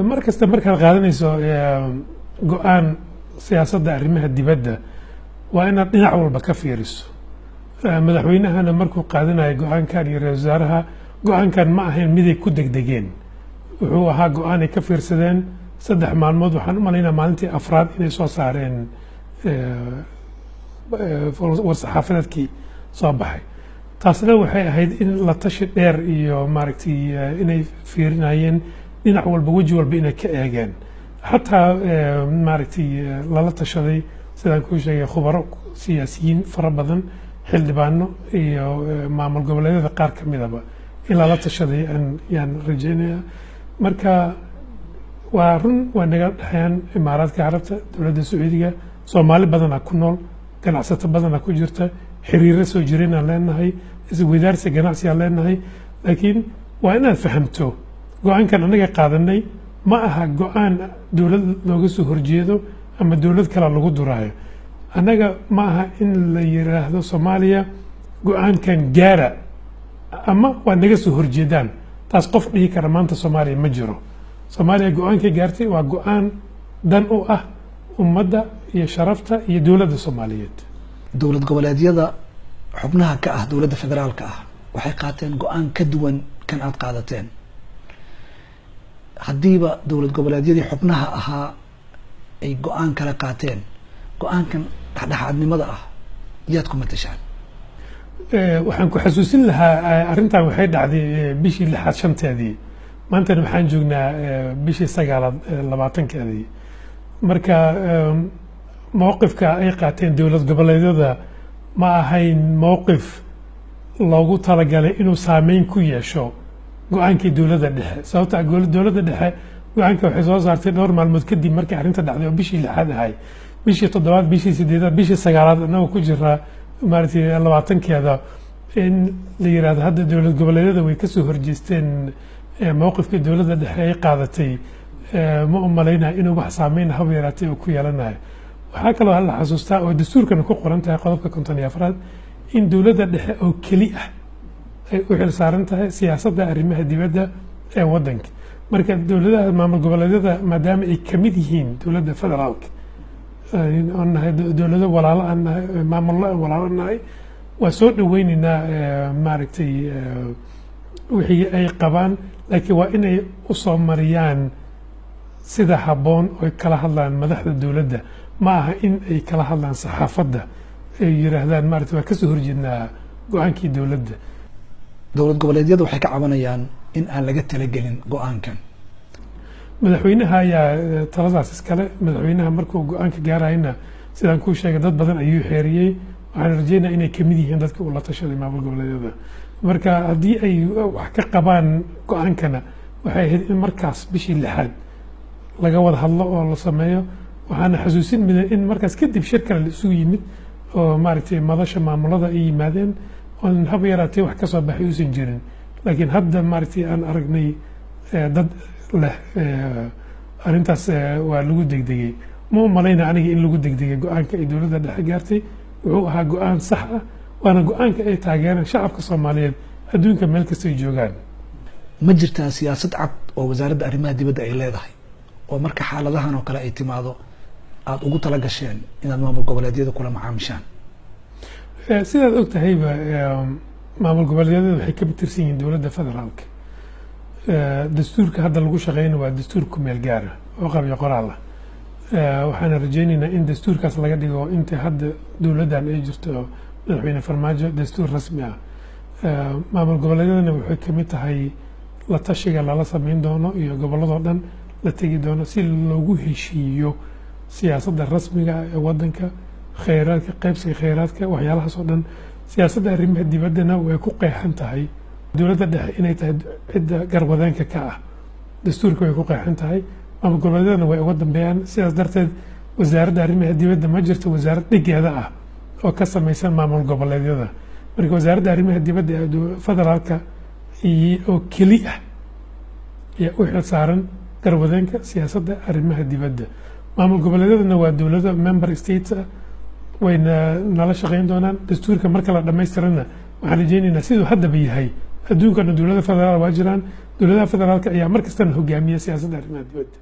markasta markaad qaadanayso go-aan siyaasadda arrimaha dibadda waa inaad dhinac walba ka fiiriso. madaxweynahana markuu qaadanayo go-aankan iyo ra-iisul wasaaraha go-aankan ma ahayn miday ku degdegeen, wuxuu ahaa go-aan ay ka fiirsadeen 3 maalmood. waxaan u malaynaa maalintii afraad inay soo saareen war-saxaafadeedkii soo baxay. taasna waxay ahayd in la tashi dheer iyo maaragtay inay fiirinayeen dhinac walba, weji walba inay ka eegeen. xataa maaragtay lala tashaday sidaan kuu sheegay khubaro siyaasiyiin fara badan, xildhibaano iyo maamul goboleedyada qaar ka midaba in lala tashaday yaan rajeynaya. marka waa run, waa naga dhexeeyaan imaaraadka carabta, dowladda sacuudiga, soomaali badanaa ku nool, ganacsato badanaa ku jirta, xiriiro soo jireen aan leenahay, isweydaarsi ganacsi aan leenahay. laakiin waa inaad fahamto go-aankan anaga qaadanay ma aha go-aan dowlad looga soo horjeedo ama dowlad kale lagu duraayo. annaga ma aha in la yiraahdo soomaaliya go-aankan gaara ama waa naga soo horjeedaan. taas qof dhihi kara maanta soomaaliya ma jiro. soomaaliya go-aankay gaartay waa go-aan dan u ah ummadda iyo sharafta iyo dowladda Soomaaliyeed. dowlad goboleedyada xubnaha ka ah dowladda federaalka ah waxay qaateen go-aan ka duwan kan aad qaadateen. haddiiba dowlad goboleedyadii xubnaha ahaa ay go-aan kala qaateen, go-aankan dhexdhexaadnimada ah yaad ku matashaan? waxaan ku xasuusin lahaa arrintan waxay dhacday bishii 6aad 5teedii, maantana waxaan joognaa bishii 9aad 20keedii. marka mowqifka ay qaateen dowlad goboleedyada ma ahayn mowqif loogu talagalay inuu saameyn ku yeesho go-aankii dowladda dhexe. sababta dowladda dhexe go-aanka waxay soo saartay dhowr maalmood kadib markii arrinta dhacday oo bishii 6aad ahay, bishii 7aad, bishii 8aad, bishii 9aad anagoo ku jiraa maaragtay 20keeda in la yiraahdo hadda dowlad goboleedyada way ka soo horjeesteen mowqifkii dowladda dhexe ay qaadatay. ma u malaynayo inuu wax saameyn haba yaraatay oo ku yeelanayo. waxaa kaloo la xasuustaa oo dastuurkana ku qoran tahay qodobka 54 in dowladda dhexe oo keli ah ay u xil saaran tahay siyaasadda arrimaha dibadda ee waddanka. marka dowladaha maamul goboleedyada maadaama ay ka mid yihiin dowladda federaalka, aan nahay dowlado walaalo aan nahay, maamullo aan walaalo nahay, waa soo dhaweynaynaa maaragtay wixii ay qabaan. laakiin waa inay u soo mariyaan sida habboon oo kala hadlaan madaxda dowladda, ma aha in ay kala hadlaan saxaafadda ay yiraahdaan maaragtay waa ka soo horjeednaa go-aankii dowladda. dowlad goboleedyada waxay ka cabanayaan in aan laga talagelin go-aankan. madaxweynaha ayaa taladaas iskale. madaxweynaha markuu go-aanka gaarayna sidaan kuu sheegay dad badan ayuu xeeriyey. waxaan rajeynaa inay ka mid yihiin dadka uu la tashaday maamul goboleedyada. marka haddii ay wax ka qabaan go-aankana waxay ahayd in markaas bishii 6aad laga wada hadlo oo la sameeyo. waxaana xasuusin midan in markaas kadib shir kale la isugu yimid oo maaragtay madasha maamulada ay yimaadeen oon haba yaraatay wax ka soo baxay uusan jirin. laakiin hadda maaragtay aan aragnay dad leh arrintaas waa lagu degdegay. ma u malayna aniga in lagu degdegay go-aanka ay dowladda dhexe gaartay. wuxuu ahaa go-aan sax ah, waana go-aanka ay taageereen shacabka Soomaaliyeed adduunka meel kasta ay joogaan. ma jirtaa siyaasad cad oo wasaaradda arrimaha dibadda ay leedahay oo marka xaaladahan oo kale ay timaado aad ugu tala gasheen inaad maamul goboleedyada kula macaamishaan? sidaad og tahayba maamul goboleedyada waxay ka tirsan yihiin dowladda federaalka. dastuurka hadda lagu shaqeynayo waa dastuur ku meel gaara oo qabyo qoraal ah. waxaana rajeynaynaa in dastuurkaas laga dhigo inta hadda dowladdan ay jirto madaxweyne farmaajo dastuur rasmi ah. maamul goboleedyadana waxay ka mid tahay la tashiga lala sameyn doono iyo gobolladoo dhan la tegi doono si loogu heshiiyo siyaasadda rasmiga ah ee waddanka, kheyraadka, qaybsiga kheyraadka, waxyaalahaas oo dhan. siyaasadda arrimaha dibaddana way ku qeexan tahay dowladda dhexe inay tahay cidda garwadeenka ka ah. dastuurka way ku qeexan tahay, maamul goboleedyadana way uga dambeeyaan. sidaas darteed wasaaradda arrimaha dibadda ma jirto wasaarad dhigeeda ah oo ka samaysan maamul goboleedyada. marka wasaaradda arrimaha dibadda ee federaalka oo keli ah ayaa u xil saaran garwadeenka siyaasadda arrimaha dibadda. maamul goboleedyadana waa dowlado member states ah, wayna nala shaqeyn doonaan. dastuurka marka la dhammaystirana waxaan rajeynaynaa siduu haddaba yahay adduunkana dowladda federaal waa jiraan dowladaha federaalka ayaa markastana hogaamiya siyaasadda arrimaha dibadda